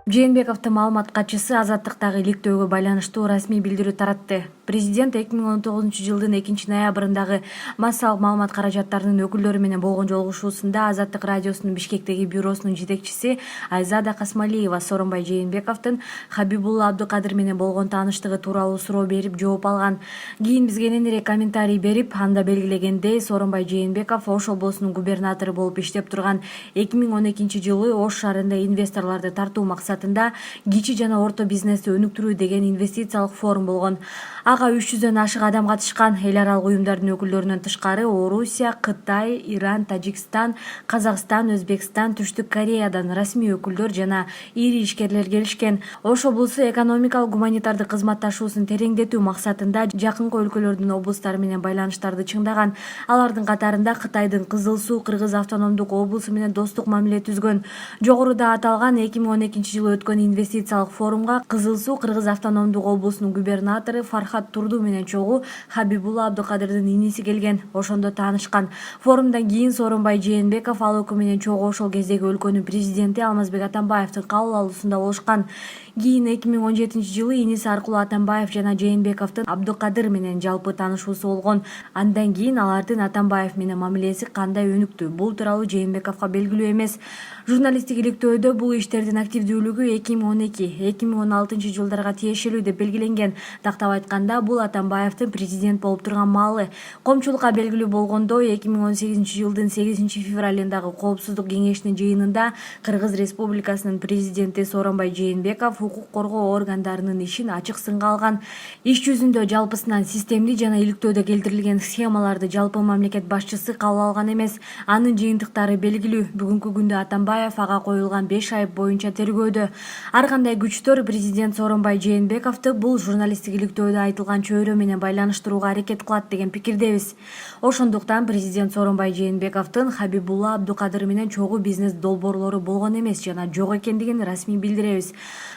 Жээнбековдун маалымат катчысы азаттыктагы иликтөөгө байланыштуу расмий билдирүү таратты. Президент 2019 жылдын 2-ноябрындагы массалык маалымат каражаттарынын өкүлдөрү менен болгон жолугушуусунда Азаттык радиосунун Бишкектеги бюросунун жетекчиси Айзада Касмалиева Сооронбай Жээнбековдун Хабибулла Абдукадыр менен болгон тааныштыгы тууралуу суроо берип жооп алган. Кийин бизге кененирээк комментарий берип, анда белгилегендей, Сооронбай Жээнбеков Ош облусунун губернатору болуп иштеп турган 2012-жылы Ош шаарында инвесторлорду тартуу максатында кичи жана орто бизнести өнүктүрүү деген инвестициялык форум болгон. Ага 300дөн ашык адам катышкан. Эл аралык уюмдардын өкүлдөрүнөн тышкары Орусия, Кытай, Иран, Тажикстан, Казакстан, Өзбекстан, Түштүк Кореядан расмий өкүлдөр жана ири ишкерлер келишкен. Ош облусу экономикалык гуманитардык кызматташуусун тереңдетүү максатында жакынкы өлкөлөрдүн облустары менен байланыштарды чыңдаган. Алардын катарында Кытайдын Кызыл Суу Кыргыз автономдук облусу менен достук мамиле түзгөн. Жогоруда аталган 2012-жылы өткөн инвестициялык форумга Кызыл Суу Кыргыз автономдук облусунун губернатору Фархат Турду менен чогуу Хабибулла Абдукадырдын иниси келген. Ошондо таанышкан. Форумдан кийин Сооронбай Жээнбеков ал өкү менен чогуу ошол кездеги өлкөнүн президенти Алмазбек Атамбаевдин кабыл алуусунда болушкан. Кийин 2017-жылы иниси аркылуу Атамбаев жана Жээнбековдун Абдукадыр менен жалпы таанышуусу болгон. Андан кийин алардын Атамбаев менен мамилеси кандай өнүктү? Бул тууралуу Жээнбековго белгилүү эмес. Журналисттик иликтөөдө бул иштердин активдүүлүгү 2012-2016 жылдарга тиешелүү деп белгиленген. Тактап айтканда, бул Атамбаевдин президент болуп турган маалы. Коомчулукка белгилүү болгондой, 2018-жылдын 8-февралындагы Коопсуздук кеңешинин жыйынында Кыргыз Республикасынын президенти Сооронбай Жээнбеков укук коргоо органдарынын ишин ачык сынга алган. Иш жүзүндө жалпысынан системдүү жана иликтөөдө келтирилген схемаларды жалпы мамлекет башчысы кабыл алган эмес. Анын жыйынтыктары белгилүү. Бүгүнкү күндө Атамбаев ага коюлган 5 айып боюнча тергөөдө. Ар кандай күчтөр президент Сооронбай Жээнбековду бул журналисттик иликтөөдө айтылган чөйрө менен байланыштырууга аракет кылат деген пикирдебиз. Ошондуктан президент Сооронбай Жээнбековдун Хабибулла Абдукадыр менен чогуу бизнес долбоорлору болгон эмес жана жок экендигин расмий билдиребиз.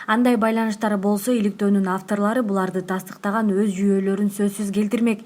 Андай байланыштар болсо, иликтөөнүн авторлору буларды тастыктаган өз жүйөлөрүн сөзсүз келтирмек.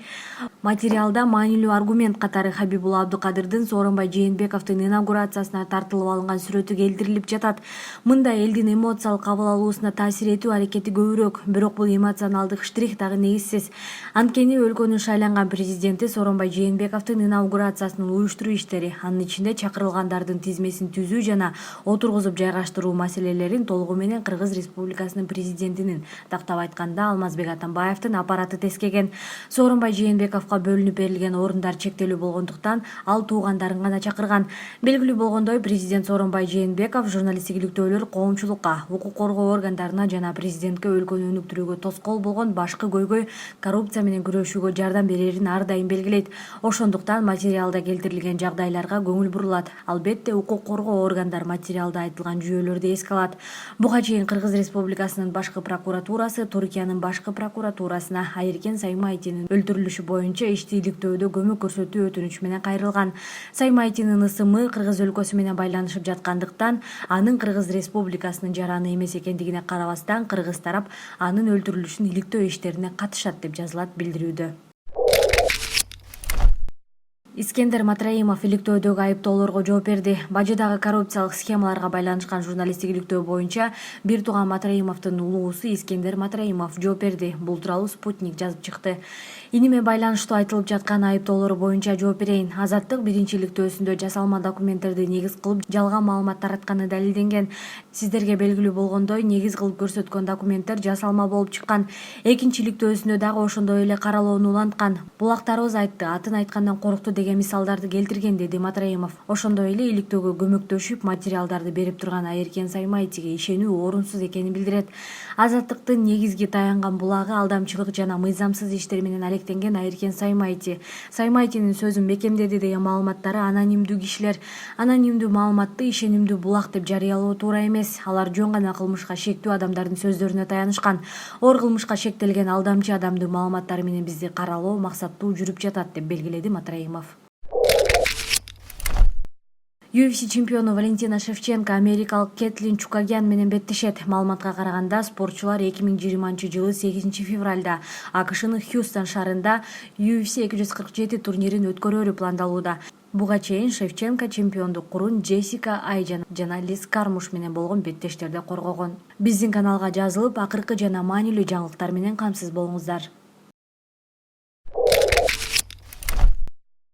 Материалда маанилүү аргумент катары Хабибулла Абдукадырдын Сооронбай Жээнбековдун инаугурациясына тартылып алынган сүрөтү келтирилип жатат. Мында элдин эмоциялык кабыл алуусуна таасир этүү аракети көбүрөөк, бирок бул эмоционалдык штрих дагы негизсиз. Анткени өлкөнүн шайланган президенти Сооронбай Жээнбековдун инаугурациясын уюштуруу иштери, анын ичинде чакырылгандардын тизмесин түзүү жана отургузуп жайгаштыруу маселелерин толугу менен Кыргыз Республикасынын президентинин, тактап айтканда Алмазбек Атамбаевдин аппараты тескеген. Сооронбай Жээнбековго бөлүнүп берилген орундар чектелүү болгондуктан ал туугандарын гана чакырган. Белгилүү болгондой, президент Сооронбай Жээнбеков журналисттик иликтөөлөр коомчулукка, укук коргоо органдарына жана президентке өлкөнү өнүктүрүүгө тоскоол болгон башкы көйгөй коррупция менен күрөшүүгө жардам берерин ар дайым белгилейт. Ошондуктан материалда келтирилген жагдайларга көңүл бурулат. Албетте, укук коргоо органдар материалда айтылган жүйөлөрдү эске алат. Буга чейин Кыргыз Республикасынын башкы прокуратурасы Түркиянын башкы прокуратурасына Айыркен Саймайтинин өлтүрүлүшү боюнча ишти иликтөөдө көмөк көрсөтүү өтүнүч менен кайрылган. Саймайтинин ысымы Кыргыз өлкөсү менен байланышып жаткандыктан, анын Кыргыз Республикасынын жараны эмес экендигине карабастан, кыргыз тарап анын өлтүрүлүшүн иликтөө иштерине катышат деп жазылат билдирүүдө. Искендер Матраимов иликтөөдөгү айыптоолорго жооп берди. Бажыдагы коррупциялык схемаларга байланышкан журналисттик иликтөө боюнча бир тууган Матраимовдун улуусу Искендер Матраимов жооп берди. Бул тууралуу Спутник жазып чыкты. Иниме байланыштуу айтылып жаткан айыптоолор боюнча жооп берейин. Азаттык биринчи иликтөөсүндө жасалма документтерди негиз кылып жалган маалымат таратканы далилденген. Сиздерге белгилүү болгондой, негиз кылып көрсөткөн документтер жасалма болуп чыккан. Экинчи иликтөөсүндө дагы ошондой эле каралоону уланткан. Булактарыбыз айтты, атын айткандан корукту деген мисалдарды келтирген, деди Матраимов. Ошондой эле иликтөөгө көмөктөшүп материалдарды берип турган Айыркен Саймайтиге ишенүү орунсуз экенин билдирет. Азаттыктын негизги таянган булагы алдамчылык жана мыйзамсыз иштер менен алектенген Айыркен Саймайти. Саймайтинин сөзүн бекемдеди деген маалыматтары анонимдүү кишилер. Анонимдүү маалыматты ишенимдүү булак деп жарыялоо туура эмес. Алар жөн гана кылмышка шектүү адамдардын сөздөрүнө таянышкан. Оор кылмышка шектелген алдамчы адамдын маалыматтары менен бизди каралоо максаттуу жүрүп жатат деп белгиледи Матраимов. UFC чемпиону Валентина Шевченко америкалык Кэтлин Чукагян менен беттешет. Маалыматка караганда, спортчулар 2020-жылы 8-февралда АКШнын Хьюстон шаарында UFC 247 турнирин өткөрөрү пландалууда. Буга чейин Шевченко чемпиондук курун Джессика Айжан жана Лиз Кармуш менен болгон беттештерде коргогон. Биздин каналга жазылып, акыркы жана маанилүү жаңылыктар менен камсыз болуңуздар.